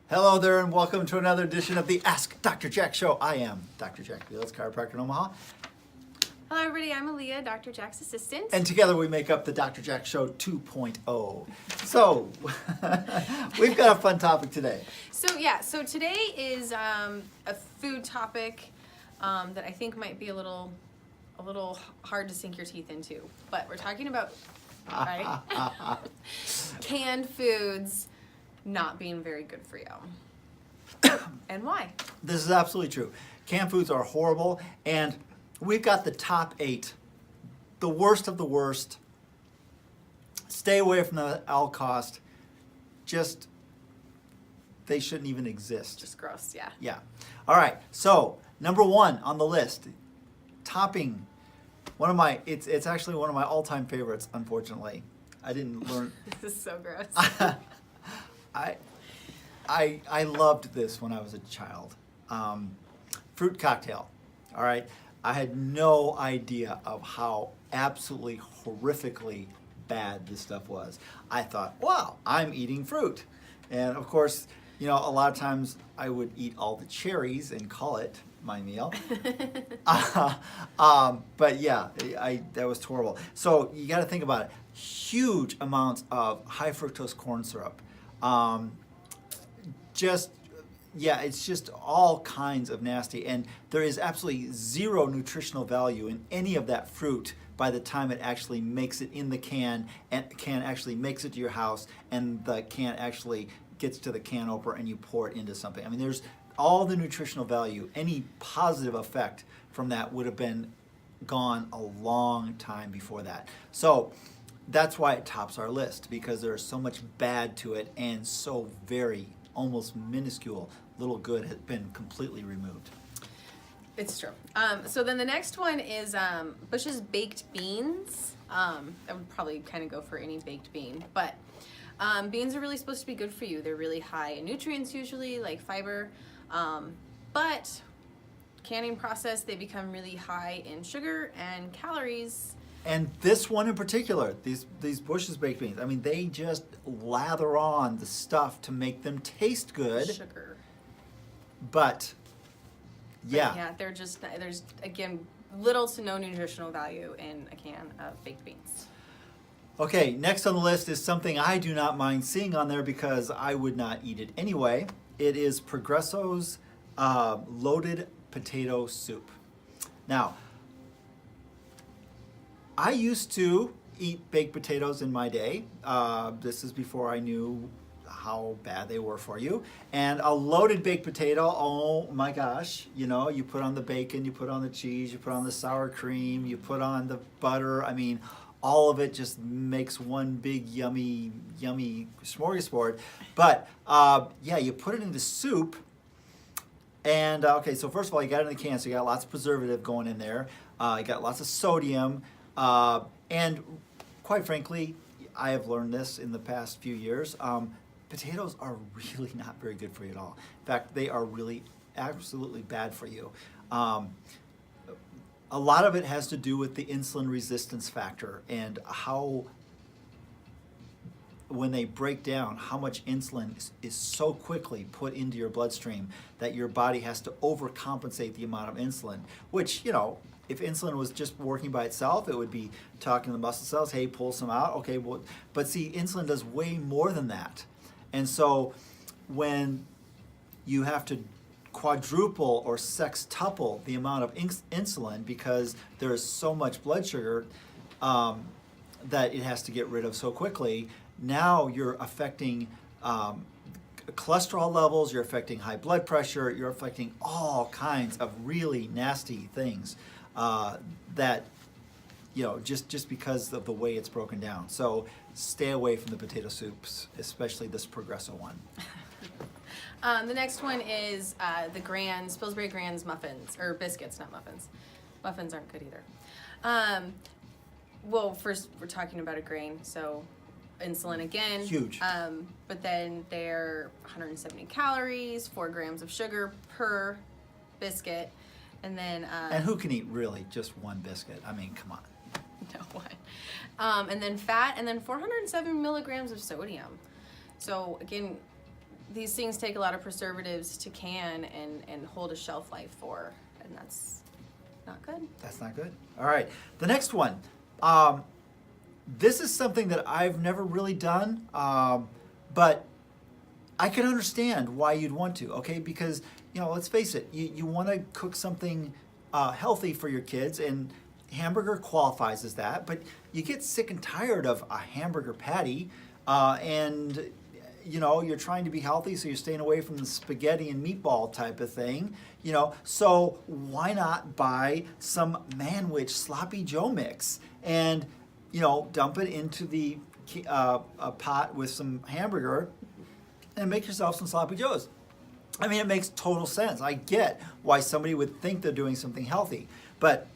Hello there and welcome to another edition of the Ask Dr. Jack Show. I am Dr. Jack Fields, chiropractor in Omaha. Hello everybody, I'm Aaliyah, Dr. Jack's assistant. And together we make up the Dr. Jack Show 2.0. So, we've got a fun topic today. So today is a food topic that I think might be a little hard to sink your teeth into. But we're talking about, right? Canned foods not being very good for you. And why? This is absolutely true. Canned foods are horrible, and we've got the top 8, the worst of the worst. Stay away from them at all cost. Just, they shouldn't even exist. Just gross, yeah. Yeah. All right. So number 1 on the list, topping. It's actually one of my all-time favorites. Unfortunately, I didn't learn. This is so gross. I loved this when I was a child. Fruit cocktail. All right. I had no idea of how absolutely horrifically bad this stuff was. I thought, wow, I'm eating fruit. And of course, you know, a lot of times I would eat all the cherries and call it my meal. But yeah, that was horrible. So you got to think about it. Huge amounts of high fructose corn syrup. It's just all kinds of nasty, and there is absolutely zero nutritional value in any of that fruit by the time it actually makes it in the can, and the can actually makes it to your house, and the can actually gets to the can opener and you pour it into something. I mean, there's all the nutritional value, any positive effect from that would have been gone a long time before that. So that's why it tops our list, because there's so much bad to it and so very, almost minuscule little good has been completely removed. It's true. So then the next one is Bush's baked beans. I would probably kind of go for any baked bean, but beans are really supposed to be good for you. They're really high in nutrients usually, like fiber, but canning process, they become really high in sugar and calories. And this one in particular, these Bush's baked beans, I mean, they just lather on the stuff to make them taste good. Sugar. But, yeah. Yeah, there's, again, little to no nutritional value in a can of baked beans. Okay, next on the list is something I do not mind seeing on there because I would not eat it anyway. It is Progresso's loaded potato soup. Now, I used to eat baked potatoes in my day. This is before I knew how bad they were for you. And a loaded baked potato, oh my gosh, you know, you put on the bacon, you put on the cheese, you put on the sour cream, you put on the butter. I mean, all of it just makes one big yummy smorgasbord. But yeah, you put it into soup. And okay, so first of all, you got it in the can, so you got lots of preservative going in there. You got lots of sodium. And quite frankly, I have learned this in the past few years. Potatoes are really not very good for you at all. In fact, they are really absolutely bad for you. A lot of it has to do with the insulin resistance factor and how, when they break down, how much insulin is so quickly put into your bloodstream that your body has to overcompensate the amount of insulin, which, you know, if insulin was just working by itself, it would be talking to the muscle cells, hey, pull some out. Okay, well, but see, insulin does way more than that. And so when you have to quadruple or sextuple the amount of insulin because there is so much blood sugar that it has to get rid of so quickly, now you're affecting cholesterol levels, you're affecting high blood pressure, you're affecting all kinds of really nasty things that, you know, just because of the way it's broken down. So stay away from the potato soups, especially this Progresso one. The next one is the Grand's, Pillsbury Grand's muffins, or biscuits, not muffins. Muffins aren't good either. Well, first we're talking about a grain, so insulin again. Huge. But then they're 170 calories, 4 grams of sugar per biscuit, and then... and who can eat really just one biscuit? I mean, come on. No one. And then fat, and then 407 milligrams of sodium. So again, these things take a lot of preservatives to can and hold a shelf life for, and that's not good. That's not good. All right. The next one. This is something that I've never really done, but I can understand why you'd want to, okay? Because, let's face it, you want to cook something healthy for your kids, and hamburger qualifies as that, but you get sick and tired of a hamburger patty, and you're trying to be healthy, so you're staying away from the spaghetti and meatball type of thing, so why not buy some Manwich Sloppy Joe mix and, dump it into the a pot with some hamburger and make yourself some Sloppy Joes. I mean, it makes total sense. I get why somebody would think they're doing something healthy, but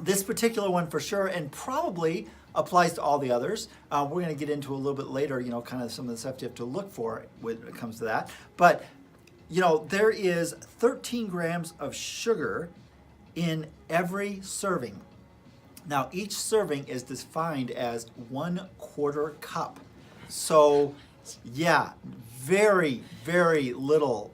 this particular one for sure, and probably applies to all the others. We're going to get into a little bit later, kind of some of the stuff you have to look for when it comes to that. But, there is 13 grams of sugar in every serving. Now, each serving is defined as 1/4 cup. So, yeah, very, very little.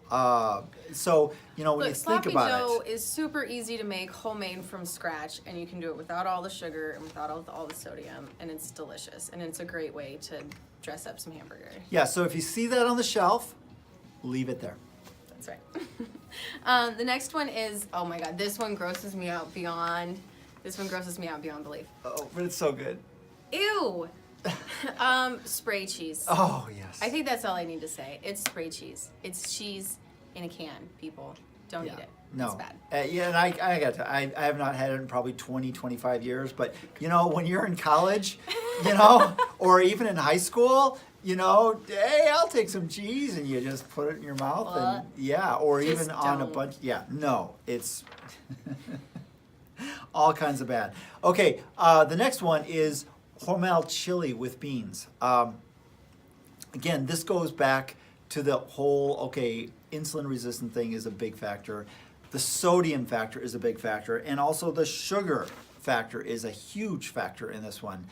So, when Look, you think Sloppy about Joe it. is super easy to make homemade from scratch, and you can do it without all the sugar and without all the sodium, and it's delicious, and it's a great way to dress up some hamburger. Yeah, so if you see that on the shelf, leave it there. That's right. The next one is, oh my God, this one grosses me out beyond belief. Oh, but it's so good. Ew! Spray cheese. Oh, yes. I think that's all I need to say. It's spray cheese. It's cheese in a can, people. Don't eat it. No. It's bad. Yeah, and I got to. I have not had it in probably 20, 25 years. But, when you're in college, or even in high school, hey, I'll take some cheese, and you just put it in your mouth. What? And yeah, or Just even on a don't. bunch. Yeah, no, it's all kinds of bad. Okay, the next one is Hormel chili with beans. Again, this goes back to the whole, insulin resistant thing is a big factor. The sodium factor is a big factor, and also the sugar factor is a huge factor in this one.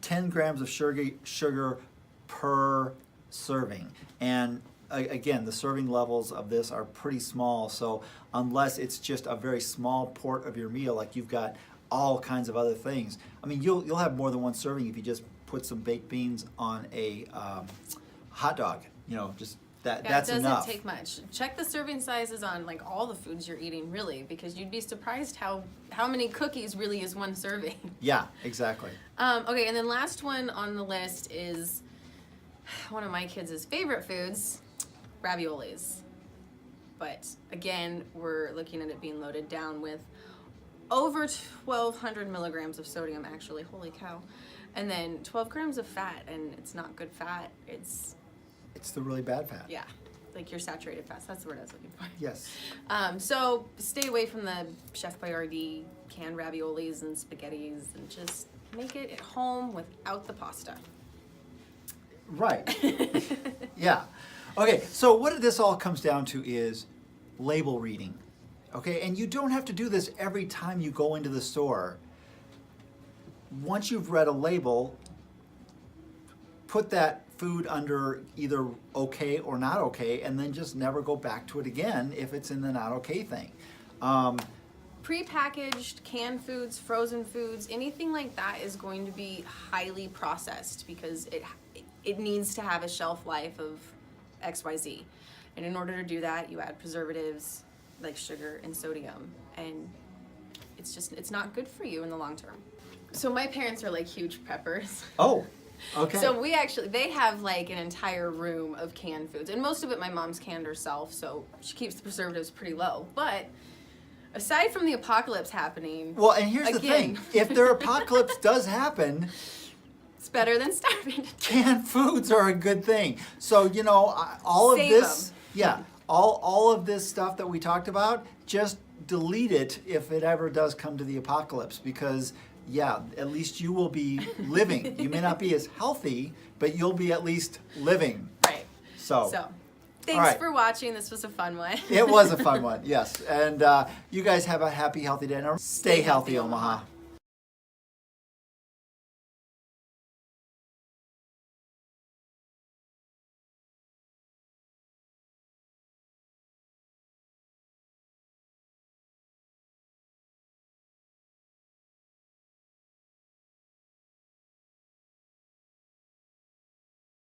10 grams of sugar per serving. And again, the serving levels of this are pretty small, so unless it's just a very small part of your meal, like you've got all kinds of other things. I mean, you'll have more than one serving if you just put some baked beans on a hot dog. Just that's it doesn't enough. take much. Check the serving sizes on all the foods you're eating, really, because you'd be surprised how many cookies really is one serving. Yeah, exactly. Okay, and then last one on the list is one of my kids' favorite foods, raviolis. But again, we're looking at it being loaded down with over 1,200 milligrams of sodium, actually. Holy cow. And then 12 grams of fat, and it's not good fat. It's the really bad fat. yeah, like your saturated fats. That's the word I was looking for. Yes. So stay away from the Chef Boyardee canned raviolis and spaghettis, and just make it at home without the pasta. Right. Yeah. Okay, so what this all comes down to is label reading. Okay, and you don't have to do this every time you go into the store. Once you've read a label, put that food under either okay or not okay, and then just never go back to it again if it's in the not okay thing. Prepackaged canned foods, frozen foods, anything like that is going to be highly processed because it needs to have a shelf life of XYZ. And in order to do that, you add preservatives like sugar and sodium, and it's not good for you in the long term. So my parents are like huge preppers. Oh, okay. So they have like an entire room of canned foods, and most of it my mom's canned herself, so she keeps the preservatives pretty low. But aside from the apocalypse happening, well, and here's the again, thing. If their apocalypse does happen, it's better than starving. canned foods are a good thing. So, all of Save this, 'em. yeah, all of this stuff that we talked about, just delete it if it ever does come to the apocalypse, because yeah, at least you will be living. You may not be as healthy, but you'll be at least living. Right. So Thanks right. for watching. This was a fun one. It was a fun one, yes. And you guys have a happy, healthy day. And stay healthy, Omaha.